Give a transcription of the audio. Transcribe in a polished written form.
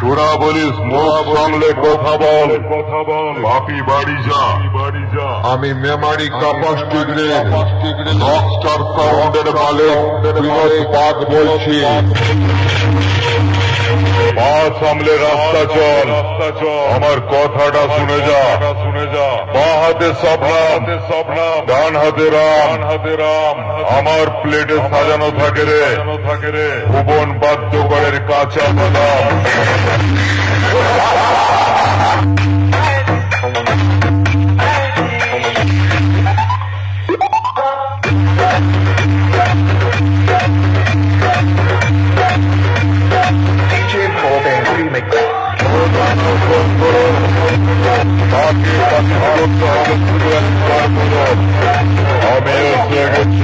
তোরা বলিস মুখ সামলে কথা বল, বাপি বাড়ি যা। আমি মেমারি ক্যাপাসিটি রকস্টার সাউন্ডের মালিক বিনোদ বাগ বলছি। পা সামলে রাস্তা চল, আমার কথাটা শুনে যা। বা হাতে সবনাম, ডান হাতে রাম, আমার প্লেটে সাজানো থাকে রে ভুবন বাদ্যকরের কাঁচা বাদাম। আমি এসে গেছি।